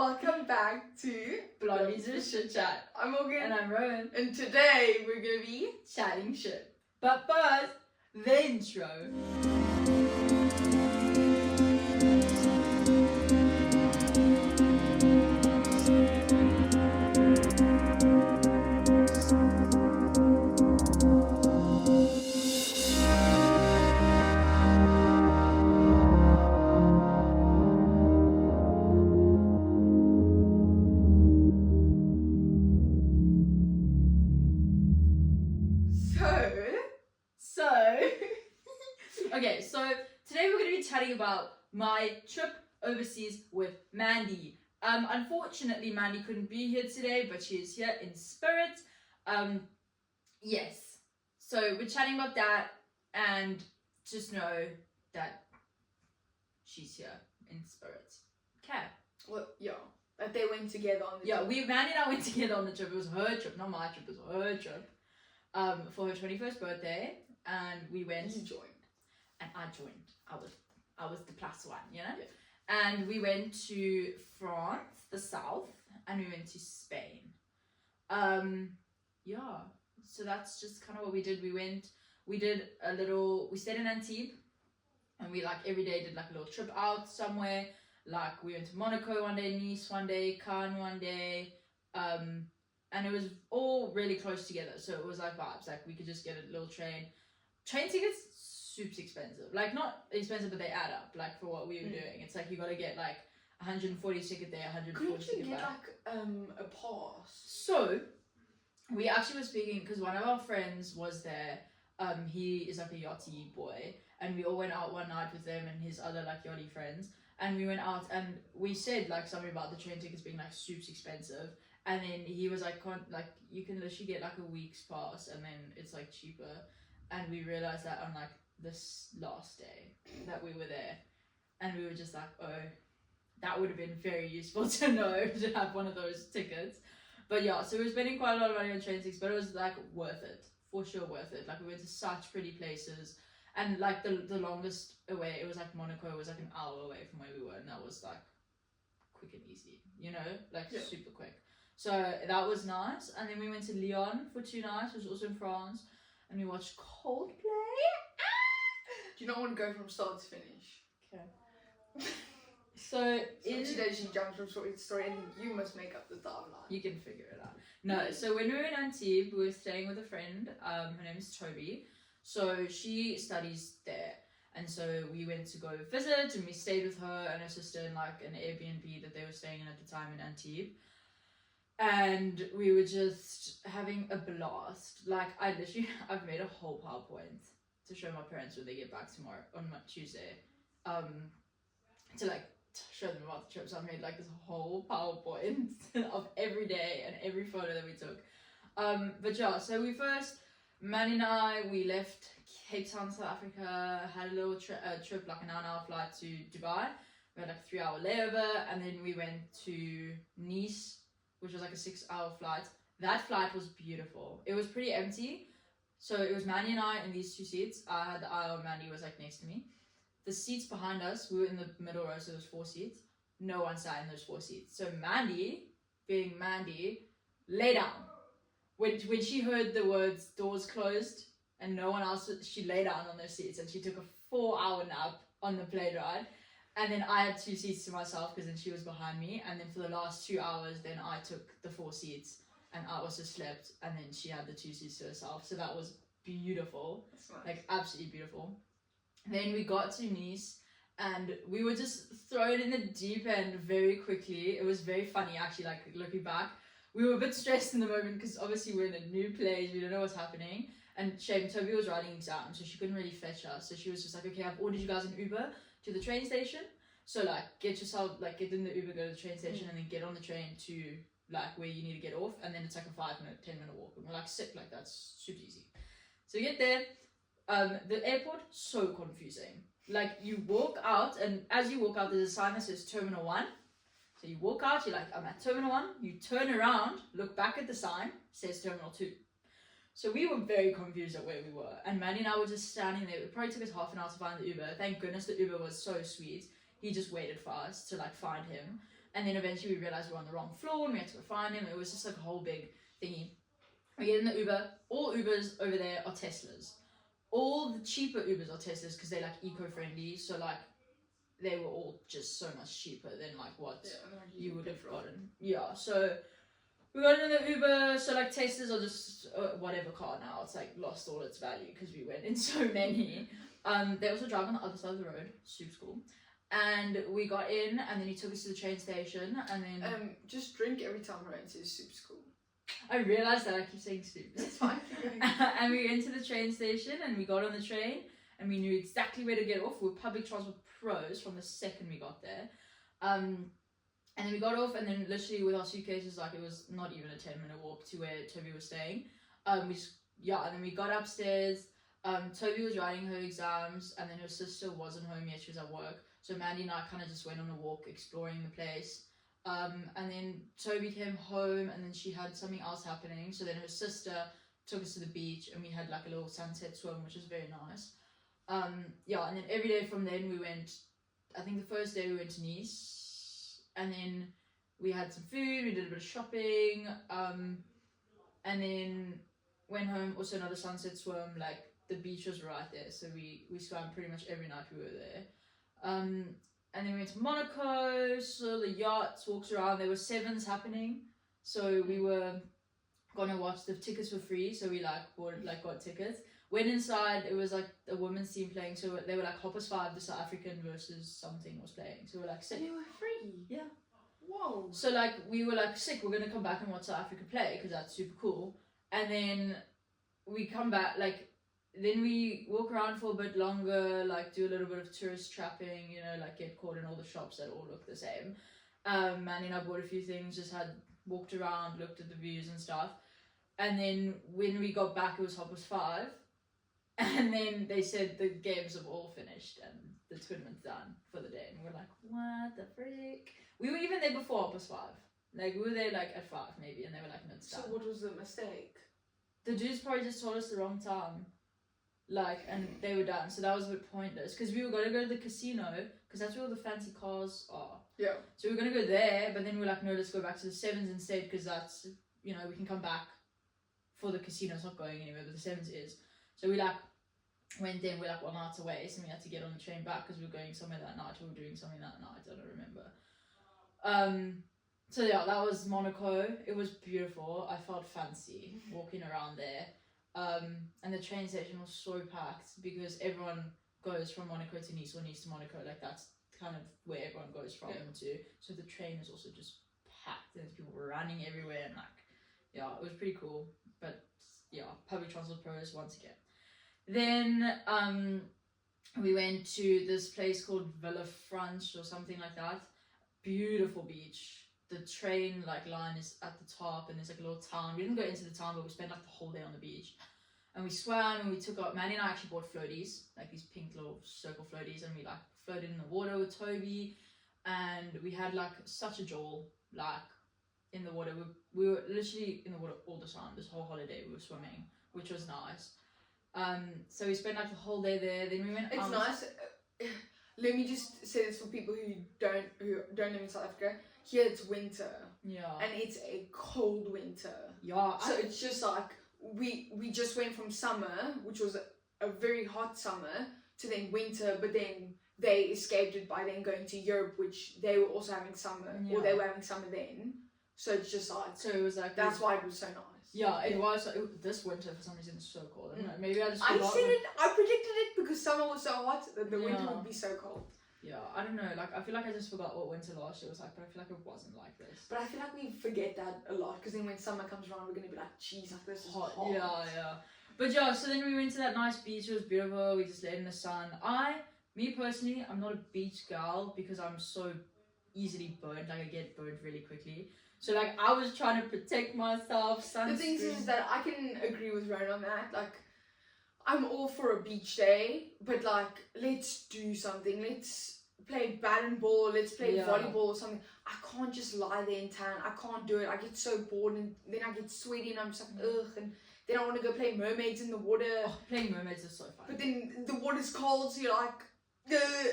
Welcome back to Blondies with Shit Chat. I'm Morgan. And I'm Rowan. And today we're gonna be Chatting shit. But first, the intro. Okay, so today we're going to be chatting about my trip overseas with Mandy. Unfortunately, Mandy couldn't be here today, but she is here in spirit. Yes. So we're chatting about that, and just know that she's here in spirit. Okay. Well, yeah. That they went together on the trip. Mandy and I went together on the trip. It was her trip, not my trip. It was her trip. For her 21st birthday, and we went. You joined. And I joined. I was the plus one, you know? Yeah. And we went to France, the south, and we went to Spain. Yeah. So that's just kind of what we did. We stayed in Antibes, and we every day did a little trip out somewhere. We went to Monaco one day, Nice one day, Cannes one day, and it was all really close together. So it was vibes. We could just get a little train tickets. Super expensive, not expensive, but they add up. For what we were doing, it's you gotta get 140 ticket there, 140 ticket back. Couldn't you get a pass? So we actually were speaking because one of our friends was there. He is a yachty boy, and we all went out one night with them and his other yachty friends, and we went out and we said something about the train tickets being super expensive, and then he was you can literally get a week's pass and then it's cheaper, and we realized that on this last day that we were there, and we were just oh, that would have been very useful to know, to have one of those tickets. But yeah, so we were spending quite a lot of money on train tickets, but it was worth it, for sure worth it. We went to such pretty places, and the longest away, it was Monaco was an hour away from where we were, and that was quick and easy, you know, super quick. So that was nice. And then we went to Lyon for 2 nights, which was also in France, and we watched Coldplay. Do you not want to go from start to finish? Okay. So she jumps from story to story, and you must make up the timeline. You can figure it out. No, so when we were in Antibes, we were staying with a friend. Her name is Toby. So she studies there, and so we went to go visit, and we stayed with her and her sister in an Airbnb that they were staying in at the time in Antibes. And we were just having a blast. I've made a whole PowerPoint to show my parents when they get back tomorrow on Tuesday, to show them about the trip. So I made this whole PowerPoint of every day and every photo that we took. But yeah, so Manny and I, we left Cape Town, South Africa, had a little trip, an hour flight to Dubai. We had a 3-hour layover, and then we went to Nice, which was a 6-hour flight. That flight was beautiful. It was pretty empty. So it was Mandy and I in these 2 seats. I had the aisle, Mandy was next to me. The seats behind us, we were in the middle row, so there was 4 seats. No one sat in those 4 seats. So Mandy, being Mandy, lay down. When she heard the words doors closed and no one else, she lay down on those seats, and she took a 4-hour nap on the plane ride. And then I had 2 seats to myself because then she was behind me. And then for the last 2 hours, then I took the 4 seats. And I also slept, and then she had the 2 seats to herself. So that was beautiful. That's nice. Absolutely beautiful. Then we got to Nice, and we were just thrown in the deep end very quickly. It was very funny, actually, looking back. We were a bit stressed in the moment because obviously we're in a new place, we don't know what's happening. And Toby was writing exams, so she couldn't really fetch us. So she was just okay, I've ordered you guys an Uber to the train station. So get in the Uber, go to the train station, and then get on the train to where you need to get off, and then it's a 5-minute, 10-minute walk, and we're sick, that's super easy. So we get there, the airport, so confusing. You walk out, and as you walk out, there's a sign that says Terminal 1. So you walk out, you're I'm at Terminal 1, you turn around, look back at the sign, says Terminal 2. So we were very confused at where we were, and Mandy and I were just standing there. It probably took us half an hour to find the Uber. Thank goodness the Uber was so sweet. He just waited for us to find him. And then eventually we realized we were on the wrong floor and we had to go find him. It was just like a whole big thingy. We get in the Uber. All Ubers over there are Teslas. All the cheaper Ubers are Teslas because they're like eco-friendly. So like they were all just so much cheaper than like what you would have gotten. Yeah, so we got in the Uber. So like Teslas are just whatever car now. It's like lost all its value because we went in so many. They also drive on the other side of the road. Super cool. And we got in, and then he took us to the train station, and then just drink every time Ryan says soup's cool. I realised that I keep saying soup. That's fine. And we went to the train station, and we got on the train, and we knew exactly where to get off. We were public transport pros from the second we got there. And then we got off, and then literally with our suitcases, like it was not even a 10-minute walk to where Toby was staying. And then we got upstairs. Toby was writing her exams, and then her sister wasn't home yet. She was at work. So Mandy and I kind of just went on a walk exploring the place. And then Toby came home, and then she had something else happening. So then her sister took us to the beach, and we had like a little sunset swim, which was very nice. And then every day from then we went, I think the first day we went to Nice, and then we had some food, we did a bit of shopping, and then went home, also another sunset swim. Like the beach was right there, so we swam pretty much every night we were there. And then we went to Monaco, saw the yachts, walked around. There were sevens happening, so we were gonna watch. The tickets were free, so we got tickets. Went inside. It was like a women's team playing, so they were like Hoppers 5, the South African versus something was playing. So we're like sick. They were free. Yeah. Whoa. So like we were like sick. We're gonna come back and watch South Africa play because that's super cool. And then we come back like. Then we walk around for a bit longer, like do a little bit of tourist trapping, like get caught in all the shops that all look the same. And then I bought a few things, just walked around, looked at the views and stuff. And then when we got back, it was Hoppers 5. And then they said the games have all finished and the tournament's done for the day. And we're like, what the frick? We were even there before Hoppers 5. Like we were there like at 5 maybe, and they were like, no, it's done. So what was the mistake? The dudes probably just told us the wrong time. And they were done, so that was a bit pointless because we were going to go to the casino because that's where all the fancy cars are. Yeah. So we were going to go there, but then we were like, no, let's go back to the sevens instead because that's, we can come back for the casino. It's not going anywhere, but the sevens is. So we went there, we're 1 hour away, so we had to get on the train back because we were going somewhere that night or we were doing something that night, I don't remember. So yeah, that was Monaco. It was beautiful. I felt fancy walking around there. And the train station was so packed because everyone goes from Monaco to Nice or Nice to Monaco. Like that's kind of where everyone goes from to. So the train is also just packed and there's people running everywhere and it was pretty cool. But yeah, public transport pros once again. Then we went to this place called Villa Franche or something like that. Beautiful beach. The train line is at the top and there's a little town. We didn't go into the town, but we spent the whole day on the beach. And we swam and we took out, Manny and I actually bought floaties, these pink little circle floaties, and we floated in the water with Toby, and we had such a joy in the water. We were literally in the water all the time. This whole holiday we were swimming, which was nice. So we spent the whole day there. Then we went. It's nice. Let me just say this for people who don't live in South Africa. Here it's winter. Yeah. And it's a cold winter. Yeah. So it's just we just went from summer, which was a very hot summer, to then winter, but then they escaped it by then going to Europe, which they were also having summer, or they were having summer then. So it's just so it was that's why it was so nice. Yeah, it was. This winter for some reason is so cold. I don't know, maybe I just forgot. I predicted it because summer was so hot that the winter would be so cold. Yeah, I don't know. I feel like I just forgot what winter last year was like, but I feel like it wasn't like this. But I feel like we forget that a lot because then when summer comes around, we're gonna be like, "Geez, this is hot." Yeah. But yeah, so then we went to that nice beach. It was beautiful. We just laid in the sun. Me personally, I'm not a beach girl because I'm so easily burned. I get burned really quickly. So I was trying to protect myself. Sunscreen. The thing is that I can agree with Ron on that. I'm all for a beach day, but let's do something. Let's play badminton ball. Let's play volleyball or something. I can't just lie there and tan. I can't do it. I get so bored and then I get sweaty and I'm just ugh. And then I want to go play mermaids in the water. Oh, playing mermaids is so fun. But then the water's cold, so you're ugh,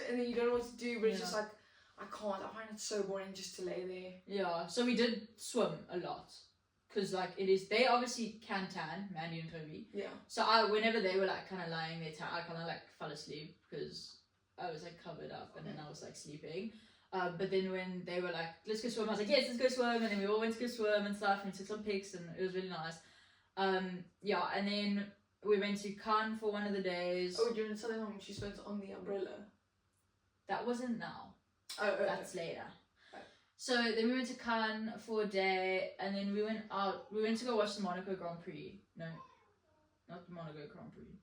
and then you don't know what to do. But it's just I can't. I find it so boring just to lay there. Yeah, so we did swim a lot. Because, like, they obviously can tan, Mandy and Toby. Yeah. So whenever they were, like, kind of lying there, I kind of, like, fell asleep because I was, like, covered up and then I was, like, sleeping. But then when they were like, let's go swim, I was like, yes, let's go swim. And then we all went to go swim and stuff and we took some pics and it was really nice. Yeah, and then we went to Cannes for one of the days. Oh, you didn't tell them she spent on the umbrella? That wasn't now. Oh, That's later. So then we went to Cannes for a day, and then we went out. We went to go watch the Monaco Grand Prix. No, not the Monaco Grand Prix.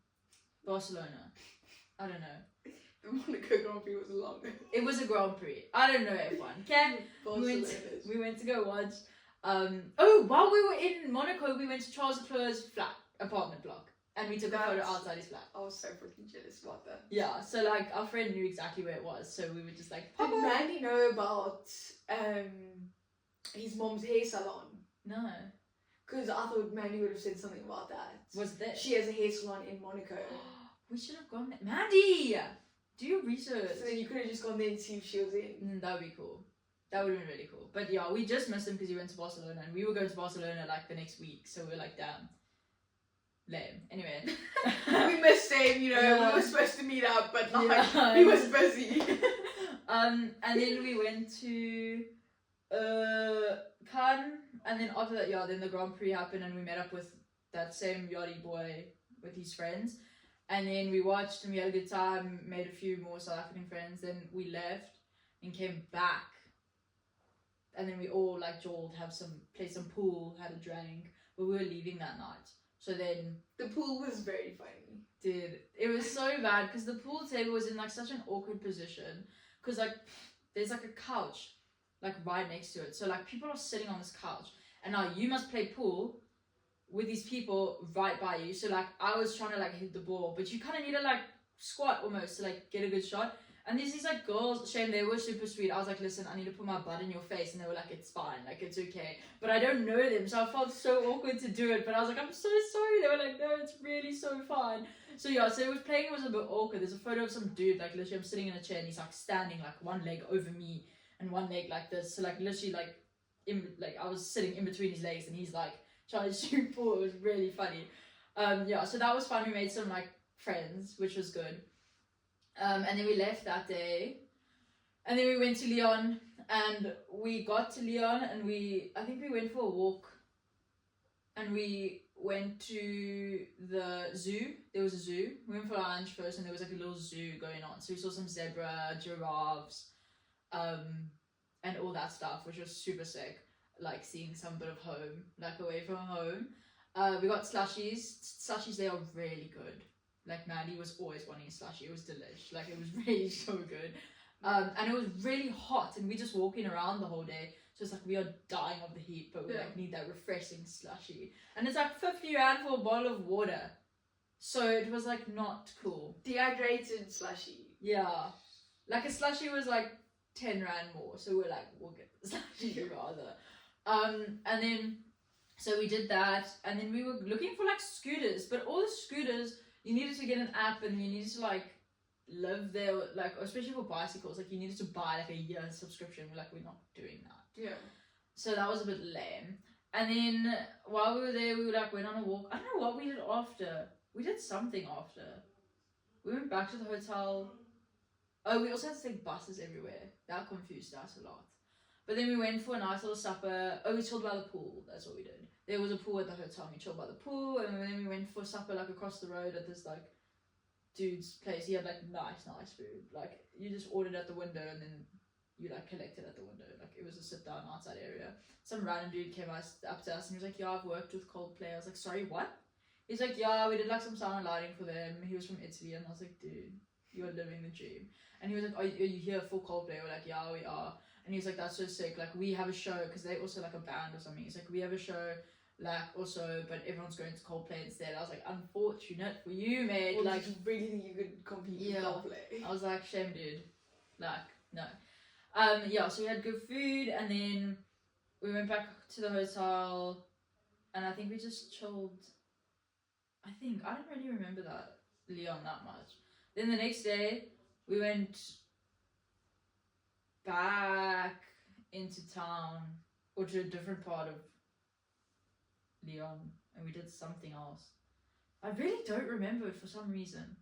Barcelona. I don't know. The Monaco Grand Prix was longer. It was a Grand Prix. I don't know F1. Okay. We went to go watch. While we were in Monaco, we went to Charles Leclerc's apartment block. And we took a photo outside his flat. I was so freaking jealous about that. Yeah, so like our friend knew exactly where it was, so we were just like, Papa. Did Mandy know about his mom's hair salon? No. Because I thought Mandy would have said something about that. Was that? She has a hair salon in Monaco. We should have gone there. Mandy! Do your research. So then you could have just gone there and see if she was in. That would be cool. That would have been really cool. But yeah, we just missed him because he went to Barcelona and we were going to Barcelona like the next week, so we were like, damn. Lame. Anyway. We missed him, you know, yeah. we were supposed to meet up, but like, he was busy. And then we went to Cannes, and then after that, then the Grand Prix happened and we met up with that same yachty boy with his friends. And then we watched and we had a good time, made a few more South African friends, then we left and came back. And then we all like jawed, played some pool, had a drink, but we were leaving that night. So then the pool was very funny. Dude, it was so bad because the pool table was in like such an awkward position because like there's like a couch like right next to it. So like people are sitting on this couch and now you must play pool with these people right by you. So like I was trying to like hit the ball, but you kind of need to like squat almost to like get a good shot. And there's these like girls, shame, they were super sweet. I was like, listen, I need to put my butt in your face. And they were like, it's fine, like it's okay. But I don't know them, so I felt so awkward to do it. But I was like, I'm so sorry. They were like, no, it's really so fine. So yeah, so it was playing, it was a bit awkward. There's a photo of some dude, like literally I'm sitting in a chair and he's like standing like one leg over me and one leg like this. So like literally like I was sitting in between his legs and he's like trying to shoot pool. It was really funny. Yeah, so that was fun. We made some like friends, which was good. And then we left that day, and then we went to Lyon, and we got to Lyon, and I think we went for a walk, and we went to the zoo. There was a zoo. We went for lunch first, and there was like a little zoo going on. So we saw some zebra, giraffes, and all that stuff, which was super sick. Like seeing some bit of home, like away from home. We got slushies. Slushies, they are really good. Like Mandy was always wanting a slushie. It was delish. Like it was really so good. And it was really hot and we just walking around the whole day. So it's like we are dying of the heat, but we like need that refreshing slushie. And it's like 50 rand for a bottle of water. So it was like not cool. Dehydrated slushie. Yeah. Like a slushie was like 10 rand more. So we're like, we'll get the slushie rather. And then, so we did that. And then we were looking for like scooters, but all the scooters, you needed to get an app and you needed to like live there, like especially for bicycles, like you needed to buy like a year subscription. We're not doing that. Yeah. So that was a bit lame. And then while we were there, we like went on a walk. I don't know what we did after. We did something after. We went back to the hotel. Oh, we also had to take buses everywhere. That confused us a lot. But then we went for a nice little supper. Oh, we chilled by the pool. That's what we did. There was a pool at the hotel. We chilled by the pool, and then we went for supper like across the road at this like dude's place. He had like nice food. Like you just ordered at the window, and then you like collected at the window. Like it was a sit down outside area. Some random dude came up to us and he was like, "Yeah, I've worked with Coldplay." I was like, "Sorry, what?" He's like, "Yeah, we did like some sound and lighting for them." He was from Italy, and I was like, "Dude, you are living the dream." And he was like, "Are you here for Coldplay?" We're like, "Yeah, we are." And he's like, "That's so sick. Like we have a show because they also like a band or something." He's like, "We have a show." Like also, but everyone's going to Coldplay instead. I was like, unfortunate for you, mate. Well, like, did you really think you could compete with Coldplay? I was like, shame, dude. Like, no. Yeah. So we had good food, and then we went back to the hotel, and I think we just chilled. I don't really remember that Lyon that much. Then the next day, we went back into town or to a different part of Lyon, and we did something else. I really don't remember it for some reason.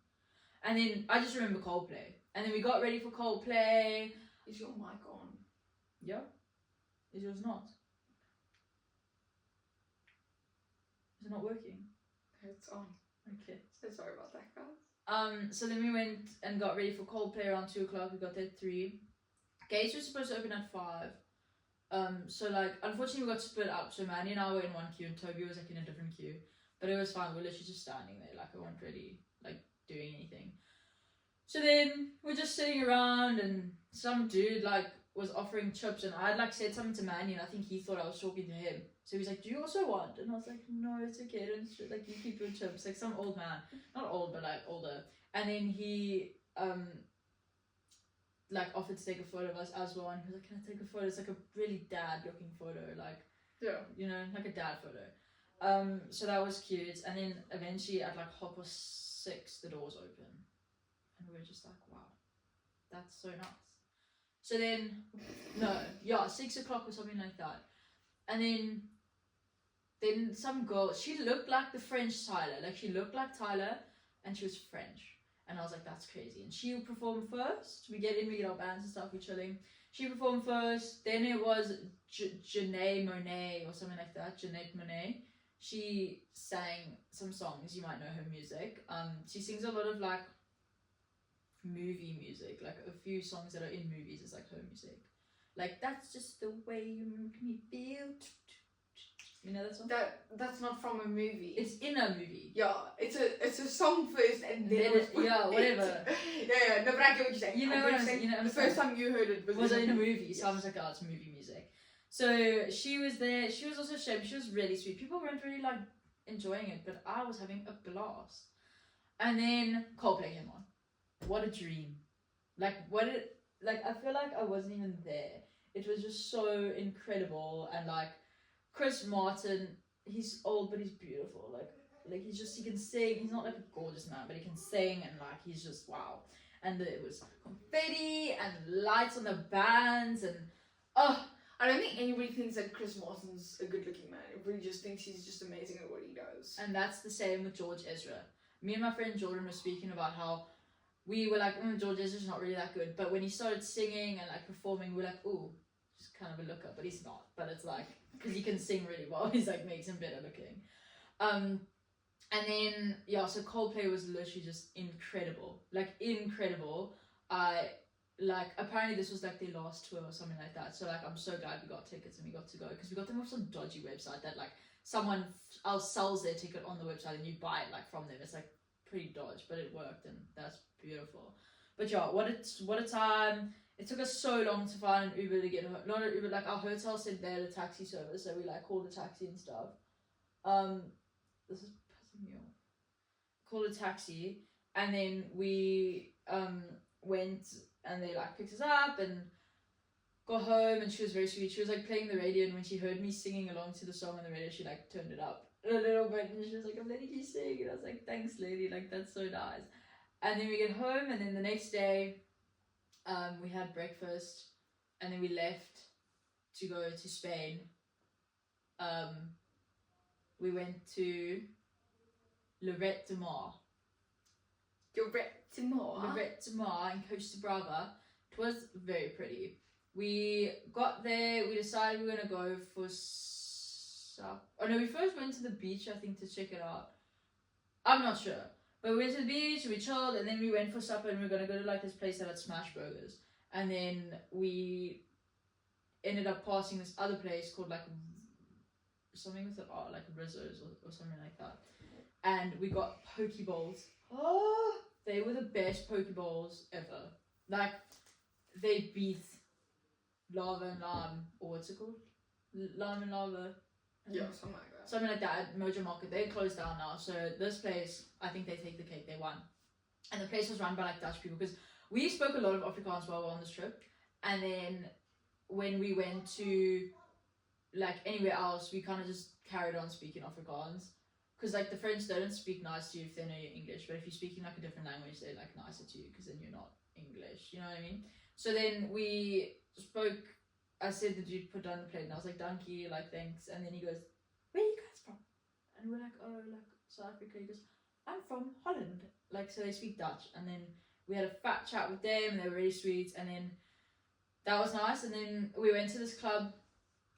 And then I just remember Coldplay. And then we got ready for Coldplay. Is your mic on? Yeah. Is yours not? Is it not working? It's on. Okay. So sorry about that, guys. So then we went and got ready for Coldplay around 2 o'clock. We got there at 3. Gates were supposed to open at 5. So like, unfortunately we got split up. So Mandy and I were in one queue and Toby was like in a different queue. But it was fine. We were literally just standing there. Like, I wasn't really like doing anything. So then we're just sitting around and some dude like was offering chips and I had like said something to Mandy and I think he thought I was talking to him. So he was like, do you also want? And I was like, no, it's okay. Don't like, you keep your chips. Like some old man. Not old, but like older. And then he like offered to take a photo of us as well, and he was like, can I take a photo? It's like a really dad looking photo, like, yeah, you know, like a dad photo. So that was cute. And then eventually at like 6:30 the doors open and we were just like, wow, that's so nuts. So then 6 o'clock or something like that. And then some girl, she looked like the French Tyler, like she looked like Tyler and she was French. And I was like, that's crazy. And she performed first. We get in, we get our bands and stuff, we're chilling. She performed first. Then it was Janae Monet or something like that. Janae Monet. She sang some songs. You might know her music. She sings a lot of like movie music. Like a few songs that are in movies is like her music. Like, that's just the way you make me feel. You know that song? That's not from a movie. It's in a movie. Yeah, it's a song first and then whatever. Yeah, no, but I get what you're saying. You know what I'm saying? The first time you heard it was in a movie, so I was like, oh, it's movie music. So she was there. She was also she was really sweet. People weren't really like enjoying it, but I was having a blast. And then Coldplay came on. What a dream! I feel like I wasn't even there. It was just so incredible, and like Chris Martin, he's old but he's beautiful. Like he can sing. He's not like a gorgeous man, but he can sing, and like he's just wow. And it was confetti and lights on the bands, and I don't think anybody thinks that Chris Martin's a good-looking man. Everybody just thinks he's just amazing at what he does. And that's the same with George Ezra. Me and my friend Jordan were speaking about how we were like, George Ezra's not really that good, but when he started singing and like performing, we were like, ooh, just kind of a looker, but he's not. But it's like, because he can sing really well, he's like makes him better looking. And then so Coldplay was literally just incredible, apparently this was like their last tour or something like that, so like I'm so glad we got tickets and we got to go, because we got them off some dodgy website that like someone else sells their ticket on the website and you buy it like from them. It's like pretty dodge, but it worked, and that's beautiful. But what a time. It took us so long to find an Uber to get home. Not an Uber, like our hotel said they had a taxi service, so we like called a taxi and stuff. This is pissing me off. Called a taxi, and then we went and they like picked us up and got home, and she was very sweet. She was like playing the radio, and when she heard me singing along to the song on the radio, she like turned it up a little bit, and she was like, I'm letting you sing, and I was like, thanks lady, like that's so nice. And then we get home, and then the next day we had breakfast, and then we left to go to Spain. We went to Lloret de Mar. Lloret de Mar in Costa Brava. It was very pretty. We got there, we decided we were going to go for we first went to the beach, I think, to check it out. I'm not sure. But we went to the beach, we chilled, and then we went for supper, and we were going to go to like this place that had smash burgers. And then we ended up passing this other place called like something with like Rizzo's or something like that. And we got poke bowls. Oh, they were the best poke bowls ever. Like, they beat Lava and Lime, or what's it called? Lime and Lava. Yeah, something like that. Something like that at Mojo Market. They closed down now, so this place, I think they take the cake, they won. And the place was run by like Dutch people, because we spoke a lot of Afrikaans while we were on this trip, and then when we went to like anywhere else, we kind of just carried on speaking Afrikaans, because like the French don't speak nice to you if they know you're English, but if you're speaking like a different language, they're like nicer to you, because then you're not English, you know what I mean? So then we I said the dude put down the plate and I was like, donkey, like thanks. And then he goes, where are you guys from? And we're like, oh, like South Africa. He goes, I'm from Holland. Like, so they speak Dutch. And then we had a fat chat with them and they were really sweet. And then that was nice. And then we went to this club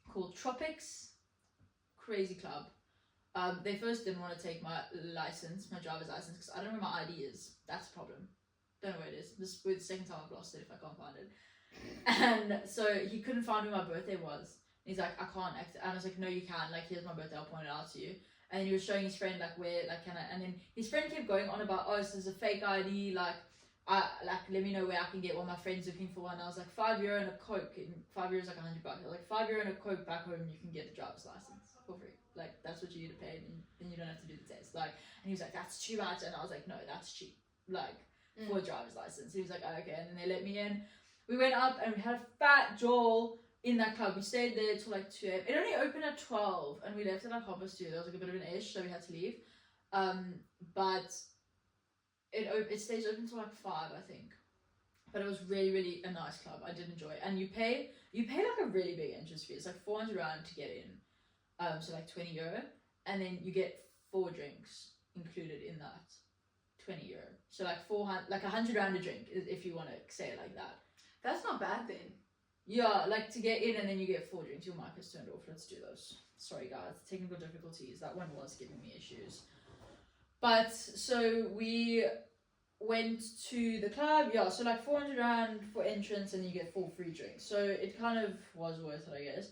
called Tropics. Crazy club. They first didn't want to take my license, my driver's license, because I don't know where my ID is. That's a problem. Don't know where it is. This will be the second time I've lost it if I can't find it. And so he couldn't find where my birthday was. And he's like, I can't act. And I was like, no, you can. Like, here's my birthday. I'll point it out to you. And then he was showing his friend like where, like, can I? And then his friend kept going on about, oh, this is a fake ID. Like, let me know where I can get one. My friend's looking for one. I was like, €5 and a Coke. And €5 is like $100. I was like, €5 and a Coke back home. You can get the driver's license for free. Like, that's what you need to pay, and then you don't have to do the test. Like, and he was like, that's too much. And I was like, no, that's cheap. Like, for a driver's license. He was like, oh, okay. And then they let me in. We went up and we had a fat Joel in that club. We stayed there till like 2 a.m. It only opened at 12 and we left at like 2:30. There was like a bit of an ish, so we had to leave. But it stays open till like 5, I think. But it was really, really a nice club. I did enjoy it. And you pay like a really big entrance fee. It's like R400 to get in. So like €20. And then you get 4 drinks included in that. €20. So like 400, like $100 a drink, if you want to say it like that. That's not bad then. Yeah, like to get in and then you get 4 drinks. Your mic is turned off. Let's do those. Sorry guys, technical difficulties. That one was giving me issues. But so we went to the club. Yeah, so like R400 for entrance and you get 4 free drinks. So it kind of was worth it, I guess.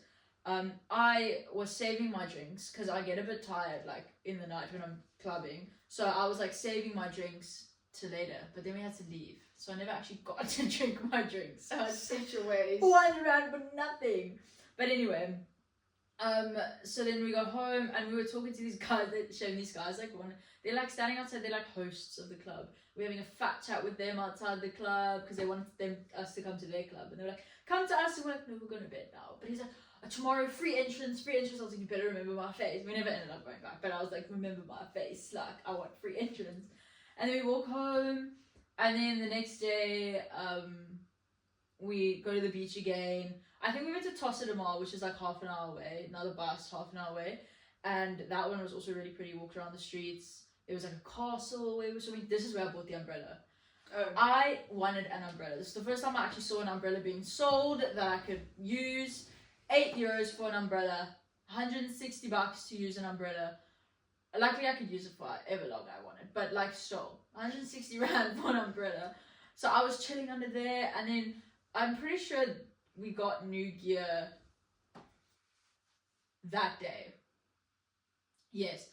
I was saving my drinks because I get a bit tired like in the night when I'm clubbing. So I was like saving my drinks to later, but then we had to leave. So I never actually got to drink my drinks. So I just Such a waste. R400 for nothing. But anyway, so then we got home and we were talking to these guys, showing these guys like they're like standing outside, they're like hosts of the club. We're having a fat chat with them outside the club because they wanted us to come to their club, and they were like, come to us, and we're like, no, we're going to bed now. But he's like, tomorrow free entrance. I was like, you better remember my face. We never ended up going back, but I was like, remember my face, like I want free entrance. And then we walk home, and then the next day we go to the beach again. I think we went to Tossa de Mar, which is like half an hour away, another bus half an hour away, and that one was also really pretty. Walked around the streets. There was like a castle where we were swimming. This is where I bought the umbrella. Oh. I wanted an umbrella. This is the first time I actually saw an umbrella being sold that I could use. €8 for an umbrella, $160 to use an umbrella. Luckily I could use it for however long I wanted, but like still, 160 rand for an umbrella. So I was chilling under there, and then I'm pretty sure we got new gear that day. Yes.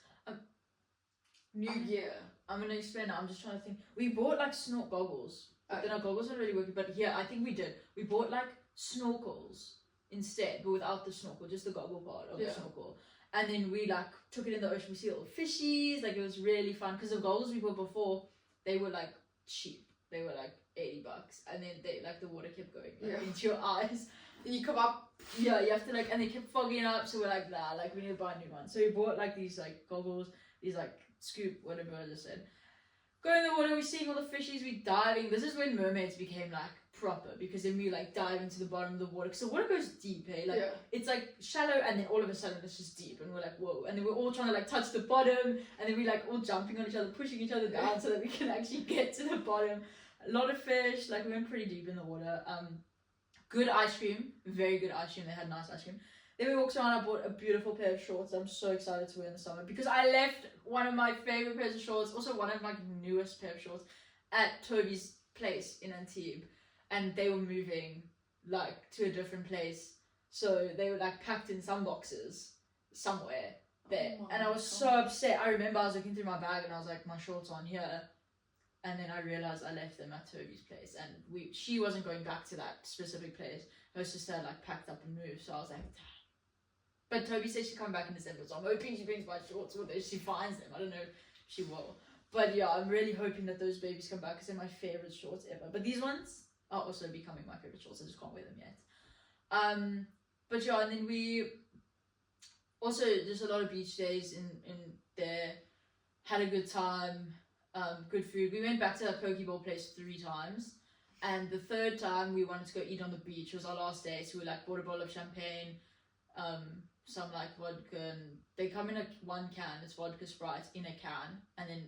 New gear. I'm gonna explain it. I'm just trying to think. We bought like snort goggles, but then our goggles weren't really working. But yeah, I think we did. We bought like snorkels instead, but without the snorkel, just the goggle part of the snorkel. And then we like took it in the ocean. We see little fishies. Like it was really fun because the goggles we bought before, they were like cheap. They were like $80, and then they like the water kept going like, into your eyes. Then you come up. Yeah, you have to like, and they kept fogging up. So we're like, nah, like we need to buy a new one. So we bought like these like goggles, these like scoop, whatever I just said. Go in the water, we're seeing all the fishies, we diving. This is when mermaids became like proper, because then we like dive into the bottom of the water. Because the water goes deep, eh? Like it's like shallow, and then all of a sudden it's just deep, and we're like, whoa. And then we're all trying to like touch the bottom, and then we like all jumping on each other, pushing each other down so that we can actually get to the bottom. A lot of fish, like we went pretty deep in the water. Good ice cream, very good ice cream. They had nice ice cream. Then we walked around. I bought a beautiful pair of shorts I'm so excited to wear in the summer, because I left one of my favorite pairs of shorts, also one of my newest pair of shorts, at Toby's place in Antibes, and they were moving like to a different place, so they were like packed in some boxes somewhere there. And I was so upset. I remember I was looking through my bag and I was like, my shorts aren't here. And then I realized I left them at Toby's place, and she wasn't going back to that specific place. Her sister had like packed up and moved, so I was like, but Toby says she's coming back in December, so I'm hoping she brings my shorts with her. She finds them. I don't know if she will. But yeah, I'm really hoping that those babies come back, because they're my favorite shorts ever. But these ones are also becoming my favorite shorts. I just can't wear them yet. But yeah, and then we also, there's a lot of beach days in there. Had a good time. Good food. We went back to that poke bowl place 3 times, And the third time we wanted to go eat on the beach. It was our last day, so we like bought a bottle of champagne, some like vodka, and they come in one can. It's vodka Sprite in a can, and then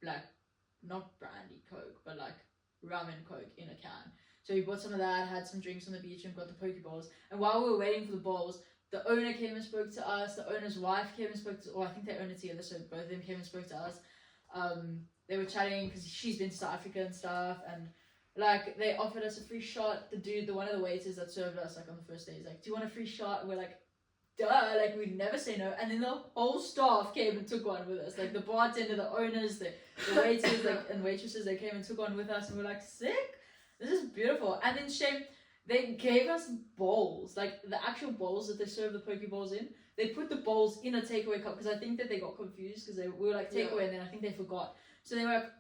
like not brandy Coke, but like rum and Coke in a can. So we bought some of that, had some drinks on the beach, and got the poke bowls. And while we were waiting for the bowls, the owner came and spoke to us. The owner's wife came and spoke to, or I think they own it together, so both of them came and spoke to us. They were chatting because she's been to South Africa and stuff, and like they offered us a free shot. The one of the waiters that served us like on the first day, he's like, "Do you want a free shot?" And we're like, "Duh!" Like we'd never say no. And then the whole staff came and took one with us. Like the bartender, the owners, the waiters, like and waitresses, they came and took one with us, and we're like, "Sick! This is beautiful." And then Shane, they gave us bowls, like the actual bowls that they serve the poke bowls in. They put the bowls in a takeaway cup because I think that they got confused because we were like takeaway, and then I think they forgot. So they were like,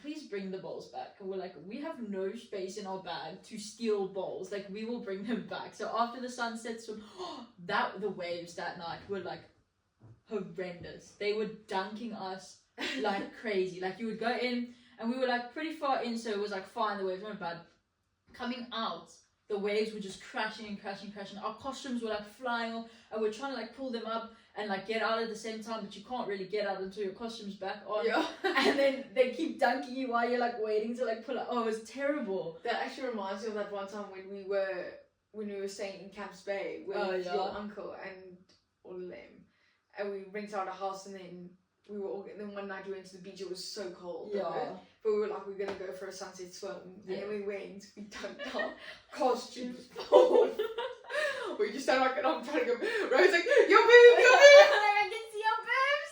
"Please bring the bowls back." And we're like, "We have no space in our bag to steal bowls. Like we will bring them back." So after the sunset swim, the waves that night were like horrendous. They were dunking us like crazy. Like you would go in, and we were like pretty far in, so it was like fine. The waves weren't bad. Coming out, the waves were just crashing and crashing, crashing. Our costumes were like flying off, and we're trying to like pull them up and like get out at the same time, but you can't really get out until your costume's back on. Yeah. And then they keep dunking you while you're like waiting to like pull up. Oh, it was terrible. That actually reminds me of that one time when we were staying in Camps Bay with your uncle and all of them, and we rented out a house, and then then one night we went to the beach. It was so cold. Yeah. But we were like, we're gonna go for a sunset swim, and then we went. We dunked our costumes on. We just started like, and I'm trying to go. Rose like, your boob, your boob. I can see your boobs.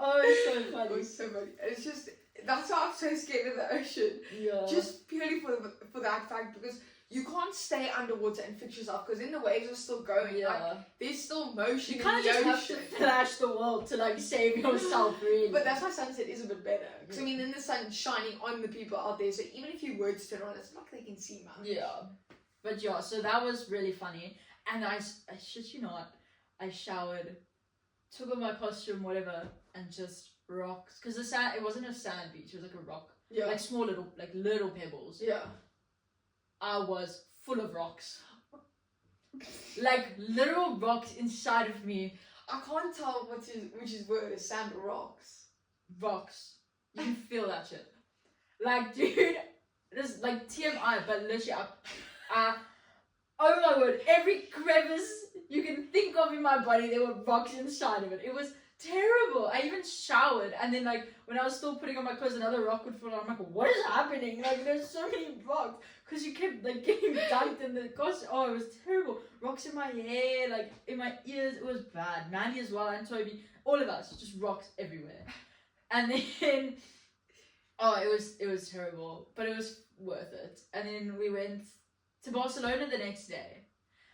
Oh, it's so funny. It was so funny. It's just that's why I'm so scared of the ocean. Yeah. Just purely for that fact, because you can't stay underwater and fix yourself, because then the waves are still going. Yeah. Like, there's still motion You in kind the of just ocean. have to flash the world to like save yourself, really. But that's why sunset is a bit better. Because I mean, then the sun's shining on the people out there, so even if you were to turn on, it's not like they can see much. Yeah. But yeah, so that was really funny. And I shit you not, I showered, took off my costume, whatever, and just rocked. Because the sand, it wasn't a sand beach, it was like a rock. Yeah. Like small little pebbles. Yeah. I was full of rocks. Like literal rocks inside of me. I can't tell which is worse, sand or rocks. Rocks. You can feel that shit. Like, dude, this like TMI, but literally, oh my word, every crevice you can think of in my body, there were rocks inside of it. It was terrible. I even showered, and then like when I was still putting on my clothes, another rock would fall. I'm like, what is happening? Like, there's so many rocks because you kept like getting dunked in the costume. Oh, it was terrible. Rocks in my hair, like in my ears. It was bad. Mandy as well, and Toby, all of us, just rocks everywhere. And then, oh, it was terrible, but it was worth it. And then we went to Barcelona the next day.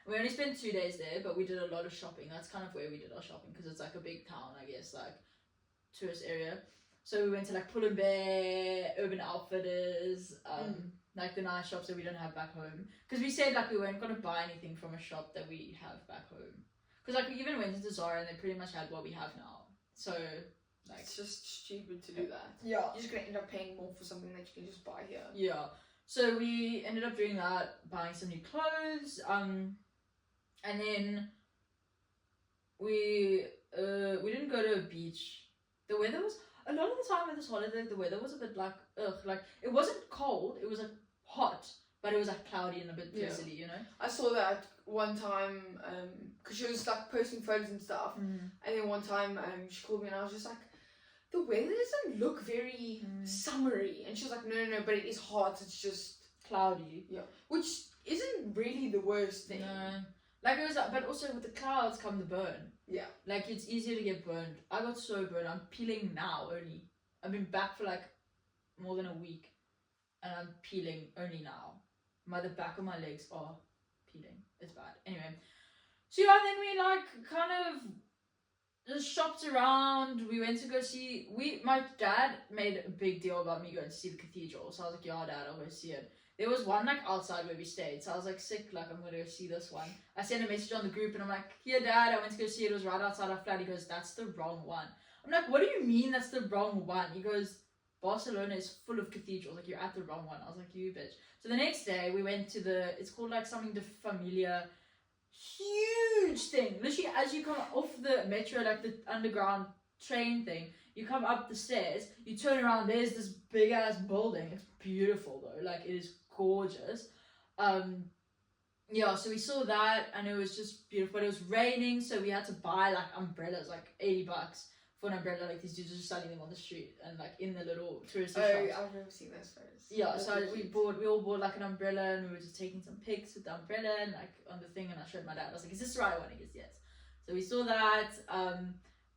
We only spent 2 days there, but we did a lot of shopping. That's kind of where we did our shopping, because it's like a big town, I guess, like tourist area. So we went to like Pull and Bear, Urban Outfitters, like the nice shops that we don't have back home. Because we said like we weren't going to buy anything from a shop that we have back home. Because like we even went into Zara and they pretty much had what we have now. So like, it's just stupid to do that. Yeah. You're just going to end up paying more for something that you can just buy here. Yeah. So we ended up doing that, buying some new clothes, and then we didn't go to a beach. The weather was, a lot of the time at this holiday, the weather was a bit like, like it wasn't cold, it was like hot, but it was like cloudy and a bit drizzly, you know? I saw that one time, because she was like posting photos and stuff, and then one time she called me and I was just like, the weather doesn't look very summery, and she was like, no, but it is hot, it's just cloudy. Yeah, which isn't really the worst thing. No. Like it was, but also with the clouds come the burn. Yeah. Like it's easier to get burned. I got so burned. I'm peeling now only. I've been back for like more than a week, and I'm peeling only now. The back of my legs are peeling. It's bad. Anyway, so yeah, then we like kind of just shopped around. We went to go see. My dad made a big deal about me going to see the cathedral. So I was like, yeah, Dad, I'll go see it. There was one like outside where we stayed, so I was like, sick, like I'm gonna go see this one. I sent a message on the group and I'm like, here Dad, I went to go see it, it was right outside our flat. He goes, that's the wrong one. I'm like, what do you mean that's the wrong one? He goes, Barcelona is full of cathedrals. Like, you're at the wrong one. I was like, you bitch. So the next day we went to it's called like something de Familia, huge thing. Literally, as you come off the metro, like the underground train thing, you come up the stairs, you turn around, there's this big ass building. It's beautiful though, like it is gorgeous. Yeah, so we saw that and it was just beautiful. But it was raining, so we had to buy like umbrellas, like $80 for an umbrella. Like these dudes are just selling them on the street and like in the little touristy shops. I've never seen those photos. Yeah, that's so we all bought like an umbrella and we were just taking some pics with the umbrella and like on the thing, and I showed my dad. I was like, is this the right one? He goes, yes. So we saw that,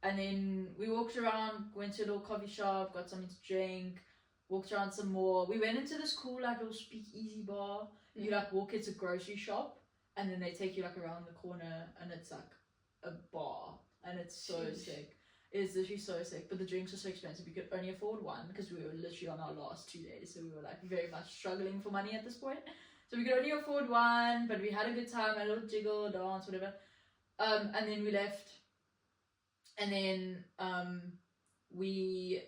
and then we walked around, went to a little coffee shop, got something to drink, walked around some more. We went into this cool like little speakeasy bar. You like walk into a grocery shop and then they take you like around the corner and it's like a bar and it's so sick. It's literally so sick, but the drinks are so expensive. We could only afford one because we were literally on our last 2 days, so we were like very much struggling for money at this point. So we could only afford one, but we had a good time, a little jiggle, dance, whatever. And then we left, and then we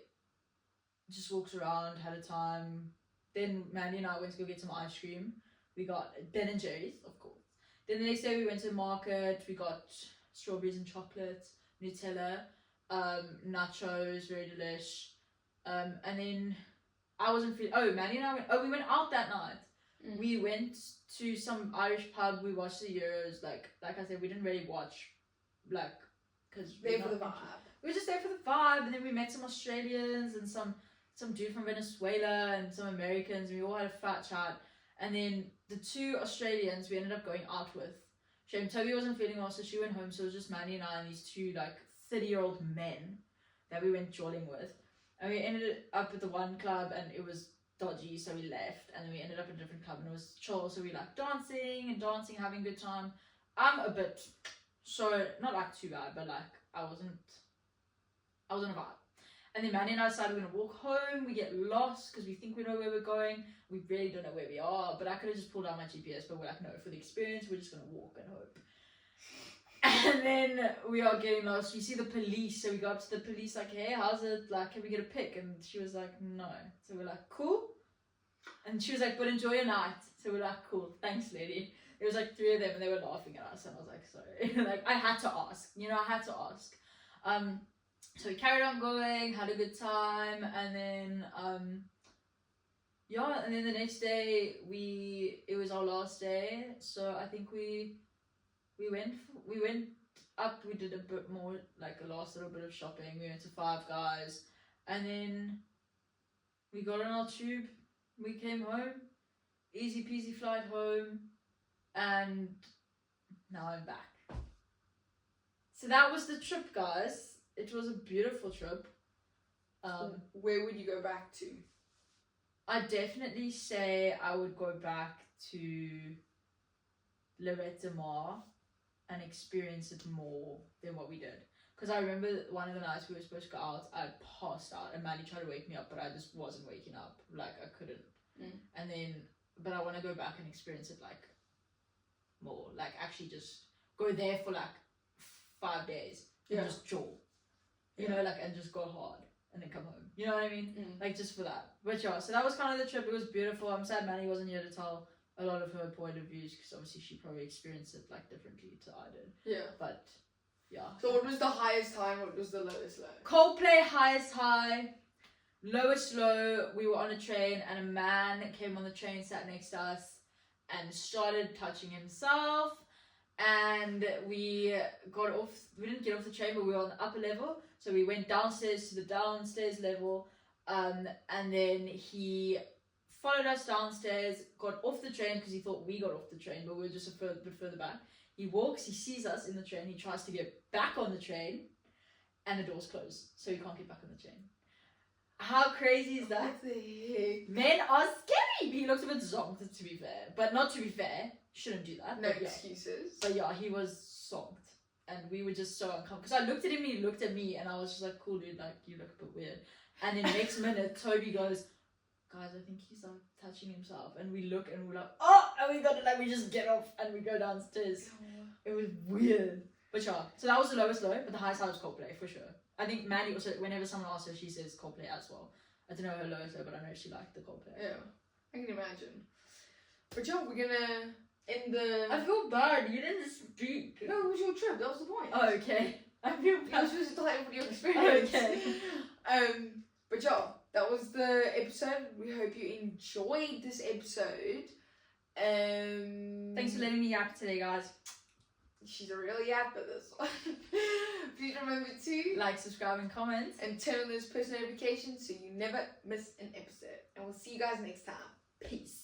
just walked around, had a time. Then Mandy and I went to go get some ice cream. We got Ben & Jerry's, of course. Then the next day we went to the market. We got strawberries and chocolate, Nutella, nachos, very delish. And then I wasn't feeling. Oh, Mandy and I went. Oh, we went out that night. We went to some Irish pub. We watched the Euros. Like I said, we didn't really watch, like, because there for the vibe. We were just there for the vibe, and then we met some Australians and some dude from Venezuela and some Americans. And we all had a fat chat. And then the 2 Australians we ended up going out with. Shame Toby wasn't feeling well, so she went home. So it was just Mandy and I and these 2 like 30-year-old men that we went jolling with. And we ended up at the one club and it was dodgy, so we left. And then we ended up at a different club and it was chill, so we like dancing, having a good time. I'm a bit, so not like too bad, but like I was on a vibe. And then Mandy and I decided we're gonna walk home. We get lost because we think we know where we're going. We really don't know where we are, but I could have just pulled out my GPS, but we're like, no, for the experience, we're just gonna walk and hope. And then we are getting lost. We see the police, so we go up to the police like, hey, how's it? Like, can we get a pic? And she was like, no. So we're like, cool. And she was like, but enjoy your night. So we're like, cool, thanks, lady. There was like 3 of them and they were laughing at us, and I was like, sorry. Like, I had to ask, I had to ask. So we carried on going, had a good time, and then and then the next day it was our last day, so I think we went up, we did a bit more, like a last little bit of shopping. We went to Five Guys, and then we got on our tube, we came home, easy peasy flight home, and now I'm back. So that was the trip, guys. It was a beautiful trip. Where would you go back to? I'd definitely say I would go back to Lorette de Mar and experience it more than what we did. Because I remember one of the nights we were supposed to go out, I passed out and Mandy tried to wake me up, but I just wasn't waking up. Like, I couldn't. And then, but I want to go back and experience it, like, more. Like, actually just go there for, like, 5 days and just jaw. You know, like, and just go hard and then come home. You know what I mean? Like, just for that. But yeah, so that was kind of the trip. It was beautiful. I'm sad Manny wasn't here to tell a lot of her point of views, because obviously she probably experienced it, like, differently to I did. Yeah. But, yeah. So what was the highest high and what was the lowest low? Coldplay, highest high. Lowest low, we were on a train and a man came on the train, sat next to us and started touching himself. And we got off, we didn't get off the train, but we were on the upper level. So we went downstairs to the downstairs level, and then he followed us downstairs, got off the train because he thought we got off the train, but we were just a bit further back. He walks, he sees us in the train, he tries to get back on the train, and the door's closed, so he can't get back on the train. How crazy is that? What the heck? Men are scary! He looks a bit zonked, to be fair. But not to be fair, shouldn't do that. No but excuses. But yeah, he was zonked. And we were just so uncomfortable. Because I looked at him, he looked at me, and I was just like, cool dude, like, you look a bit weird. And then next minute, Toby goes, guys, I think he's like touching himself. And we look and we're like, oh! And we got to, like, we just get off and we go downstairs. It was weird. But yeah, so that was the lowest low, but the highest high was Coldplay, for sure. I think Mandy also, whenever someone asks her, she says Coldplay as well. I don't know her Loto, but I know she liked the Coldplay. Yeah, I can imagine. But yeah, we're gonna end the. I feel bad. You didn't speak. No, it was your trip. That was the point. Oh, okay. I feel You were bad. supposed to tell everybody your experience. Okay. But yeah, that was the episode. We hope you enjoyed this episode. Thanks for letting me yap today, guys. She's a real yap at this one. Please remember to Like, subscribe, and comment. and turn on those post notifications so you never miss an episode. And we'll see you guys next time. Peace.